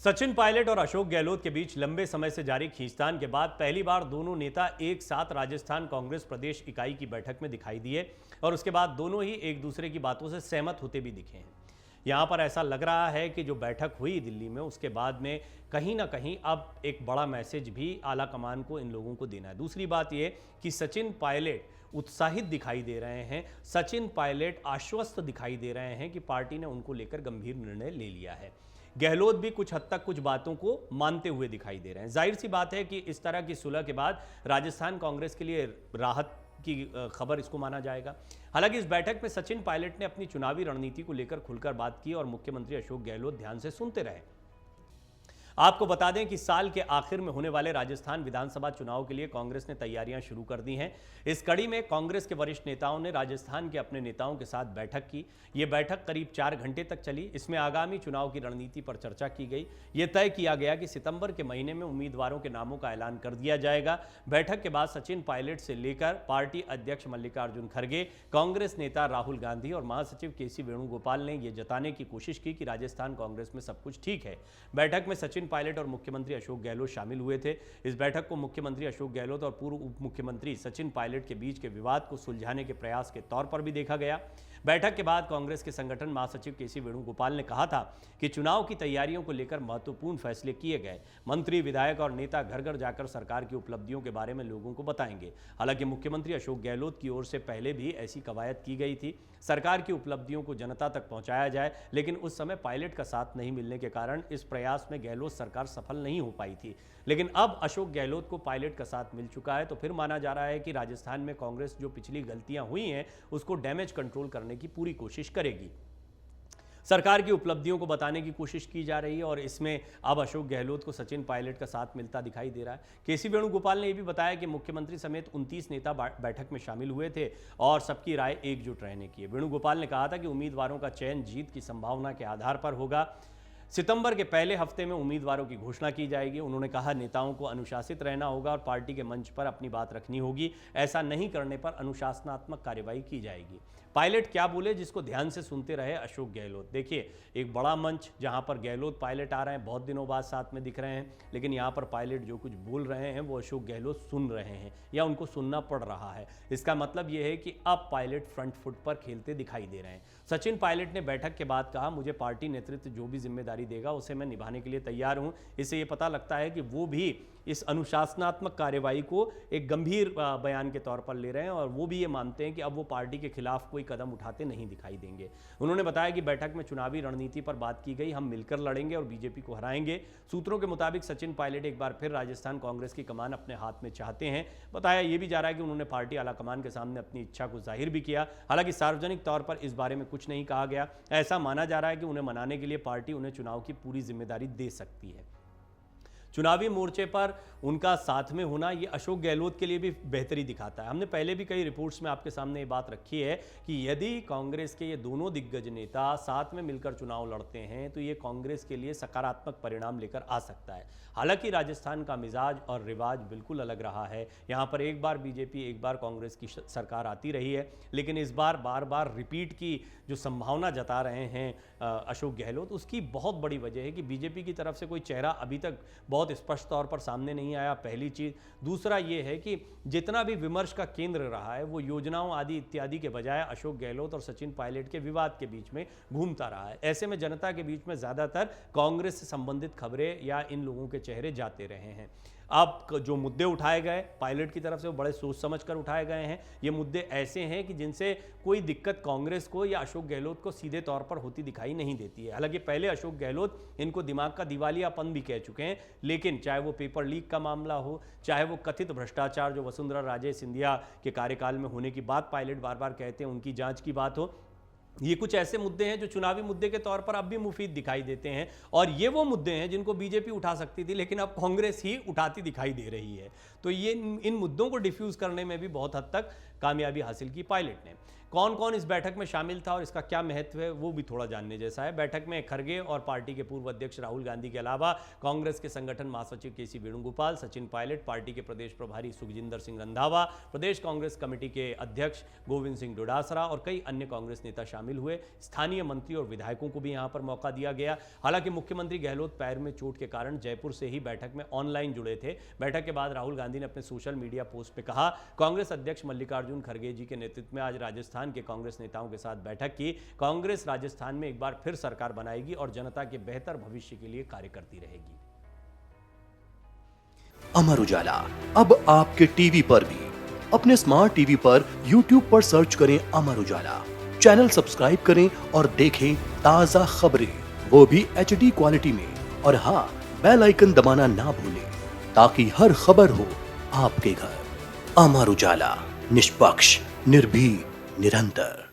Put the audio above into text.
सचिन पायलट और अशोक गहलोत के बीच लंबे समय से जारी खींचतान के बाद पहली बार दोनों नेता एक साथ राजस्थान कांग्रेस प्रदेश इकाई की बैठक में दिखाई दिए और उसके बाद दोनों ही एक दूसरे की बातों से सहमत होते भी दिखे हैं। यहां पर ऐसा लग रहा है कि जो बैठक हुई दिल्ली में उसके बाद में कहीं ना कहीं अब एक बड़ा मैसेज भी आला कमान को इन लोगों को देना है। दूसरी बात यह कि सचिन पायलट उत्साहित दिखाई दे रहे हैं, सचिन पायलट आश्वस्त दिखाई दे रहे हैं कि पार्टी ने उनको लेकर गंभीर निर्णय ले लिया है। गहलोत भी कुछ हद तक कुछ बातों को मानते हुए दिखाई दे रहे हैं। जाहिर सी बात है कि इस तरह की सुलह के बाद राजस्थान कांग्रेस के लिए राहत की खबर इसको माना जाएगा। हालांकि इस बैठक में सचिन पायलट ने अपनी चुनावी रणनीति को लेकर खुलकर बात की और मुख्यमंत्री अशोक गहलोत ध्यान से सुनते रहे। आपको बता दें कि साल के आखिर में होने वाले राजस्थान विधानसभा चुनाव के लिए कांग्रेस ने तैयारियां शुरू कर दी हैं। इस कड़ी में कांग्रेस के वरिष्ठ नेताओं ने राजस्थान के अपने नेताओं के साथ बैठक की। यह बैठक करीब 4 घंटे तक चली। इसमें आगामी चुनाव की रणनीति पर चर्चा की गई। यह तय किया गया कि सितंबर के महीने में उम्मीदवारों के नामों का ऐलान कर दिया जाएगा। बैठक के बाद सचिन पायलट से लेकर पार्टी अध्यक्ष मल्लिकार्जुन खड़गे, कांग्रेस नेता राहुल गांधी और महासचिव केसी वेणुगोपाल ने यह जताने की कोशिश की कि राजस्थान कांग्रेस में सब कुछ ठीक है। बैठक में सचिन पायलट और मुख्यमंत्री अशोक गहलोत शामिल हुए थे। इस बैठक को मुख्यमंत्री अशोक गहलोत और पूर्व उप मुख्यमंत्री सचिन पायलट के बीच के विवाद को सुलझाने के प्रयास के तौर पर भी देखा गया। बैठक के बाद कांग्रेस के संगठन महासचिव केसी वेणुगोपाल ने कहा था कि चुनाव की तैयारियों को लेकर महत्वपूर्ण फैसले किए गए। मंत्री, विधायक और नेता घर घर जाकर सरकार की उपलब्धियों के बारे में लोगों को बताएंगे। हालांकि मुख्यमंत्री अशोक गहलोत की ओर से पहले भी ऐसी कवायद की गई थी, सरकार की उपलब्धियों को जनता तक पहुंचाया जाए, लेकिन उस समय पायलट का साथ नहीं मिलने के कारण इस प्रयास में गहलोत सरकार सफल नहीं हो पाई थी। लेकिन अब अशोक गहलोत को पायलट का साथ मिल चुका है, तो फिर माना जा रहा है कि राजस्थान में कांग्रेस जो पिछली गलतियां हुई हैं उसको डैमेज कंट्रोल करने की पूरी कोशिश करेगी। सरकार की उपलब्धियों को बताने की कोशिश की जा रही है और इसमें अब अशोक गहलोत को सचिन पायलट का साथ मिलता दिखाई दे रहा है। केसी वेणुगोपाल ने यह भी बताया कि मुख्यमंत्री समेत 29 नेता बैठक में शामिल हुए थे और सबकी राय एकजुट रहने की है। वेणुगोपाल ने कहा था कि उम्मीदवारों का चयन जीत की संभावना के आधार पर होगा। सितंबर के पहले हफ्ते में उम्मीदवारों की घोषणा की जाएगी। उन्होंने कहा नेताओं को अनुशासित रहना होगा और पार्टी के मंच पर अपनी बात रखनी होगी। ऐसा नहीं करने पर अनुशासनात्मक कार्रवाई की जाएगी। पायलट क्या बोले जिसको ध्यान से सुनते रहे अशोक गहलोत। देखिए, एक बड़ा मंच जहां पर गहलोत पायलट आ रहे हैं, बहुत दिनों बाद साथ में दिख रहे हैं, लेकिन यहां पर पायलट जो कुछ बोल रहे हैं वो अशोक गहलोत सुन रहे हैं या उनको सुनना पड़ रहा है। इसका मतलब यह है कि अब पायलट फ्रंट फुट पर खेलते दिखाई दे रहे हैं। सचिन पायलट ने बैठक के बाद कहा, मुझे पार्टी नेतृत्व जो भी जिम्मेदारी देगा उसे मैं निभाने के लिए तैयार हूं। इससे ये पता लगता है कि वो भी इस अनुशासनात्मक कार्यवाही को एक गंभीर बयान के तौर पर ले रहे हैं और वो भी ये मानते हैं कि अब वो पार्टी के खिलाफ कोई कदम उठाते नहीं दिखाई देंगे। उन्होंने बताया कि बैठक में चुनावी रणनीति पर बात की गई, हम मिलकर लड़ेंगे और बीजेपी को हराएंगे। सूत्रों के मुताबिक सचिन पायलट एक बार फिर राजस्थान कांग्रेस की कमान अपने हाथ में चाहते हैं। बताया ये भी जा रहा है कि उन्होंने पार्टी आला कमान के सामने अपनी इच्छा को जाहिर भी किया। हालांकि सार्वजनिक तौर पर इस बारे में कुछ नहीं कहा गया। ऐसा माना जा रहा है कि उन्हें मनाने के लिए पार्टी उन्हें चुनाव की पूरी जिम्मेदारी दे सकती है। चुनावी मोर्चे पर उनका साथ में होना ये अशोक गहलोत के लिए भी बेहतरी दिखाता है। हमने पहले भी कई रिपोर्ट्स में आपके सामने ये बात रखी है कि यदि कांग्रेस के ये दोनों दिग्गज नेता साथ में मिलकर चुनाव लड़ते हैं तो ये कांग्रेस के लिए सकारात्मक परिणाम लेकर आ सकता है। हालांकि राजस्थान का मिजाज और रिवाज बिल्कुल अलग रहा है। यहाँ पर एक बार बीजेपी, एक बार कांग्रेस की सरकार आती रही है, लेकिन इस बार बार बार रिपीट की जो संभावना जता रहे हैं अशोक गहलोत, उसकी बहुत बड़ी वजह है कि बीजेपी की तरफ से कोई चेहरा अभी तक बहुत स्पष्ट तौर पर सामने नहीं आया, पहली चीज। दूसरा ये है कि जितना भी विमर्श का केंद्र रहा है वो योजनाओं आदि इत्यादि के बजाय अशोक गहलोत और सचिन पायलट के विवाद के बीच में घूमता रहा है। ऐसे में जनता के बीच में ज्यादातर कांग्रेस से संबंधित खबरें या इन लोगों के चेहरे जाते रहे हैं। अब जो मुद्दे उठाए गए पायलट की तरफ से वो बड़े सोच समझ कर उठाए गए हैं। ये मुद्दे ऐसे हैं कि जिनसे कोई दिक्कत कांग्रेस को या अशोक गहलोत को सीधे तौर पर होती दिखाई नहीं देती है। हालांकि पहले अशोक गहलोत इनको दिमाग का दिवालियापन भी कह चुके हैं, लेकिन चाहे वो पेपर लीक का मामला हो, चाहे वो कथित भ्रष्टाचार जो वसुंधरा राजे सिंधिया के कार्यकाल में होने की बात पायलट बार बार कहते हैं, उनकी जांच की बात हो, ये कुछ ऐसे मुद्दे हैं जो चुनावी मुद्दे के तौर पर अब भी मुफीद दिखाई देते हैं और ये वो मुद्दे हैं जिनको बीजेपी उठा सकती थी लेकिन अब कांग्रेस ही उठाती दिखाई दे रही है। तो ये इन मुद्दों को डिफ्यूज करने में भी बहुत हद तक कामयाबी हासिल की पायलट ने। कौन कौन इस बैठक में शामिल था और इसका क्या महत्व है वो भी थोड़ा जानने जैसा है। बैठक में खड़गे और पार्टी के पूर्व अध्यक्ष राहुल गांधी के अलावा कांग्रेस के संगठन महासचिव केसी वेणुगोपाल, सचिन पायलट, पार्टी के प्रदेश प्रभारी सुखजिंदर सिंह रंधावा, प्रदेश कांग्रेस कमेटी के अध्यक्ष गोविंद सिंह डोडासरा और कई अन्य कांग्रेस नेता शामिल हुए। स्थानीय मंत्री और विधायकों को भी यहां पर मौका दिया गया। हालांकि मुख्यमंत्री गहलोत पैर में चोट के कारण जयपुर से ही बैठक में ऑनलाइन जुड़े थे। बैठक के बाद राहुल गांधी ने अपने सोशल मीडिया पोस्ट में कहा, कांग्रेस अध्यक्ष मल्लिकार्जुन खड़गे जी के नेतृत्व में आज राजस्थान के कांग्रेस नेताओं के साथ बैठक की। कांग्रेस राजस्थान में एक बार फिर सरकार बनाएगी और जनता के बेहतर भविष्य के लिए कार्य करती रहेगी। अमर उजाला अब आपके टीवी पर भी। अपने स्मार्ट टीवी पर YouTube पर सर्च करें अमर उजाला, चैनल सब्सक्राइब करें और देखें ताजा खबरें, वो भी HD क्वालिटी में। और हाँ, बेल आइकन दबाना ना भूलें ताकि हर खबर हो आपके घर। अमर उजाला, निष्पक्ष, निर्भीक, निरंतर।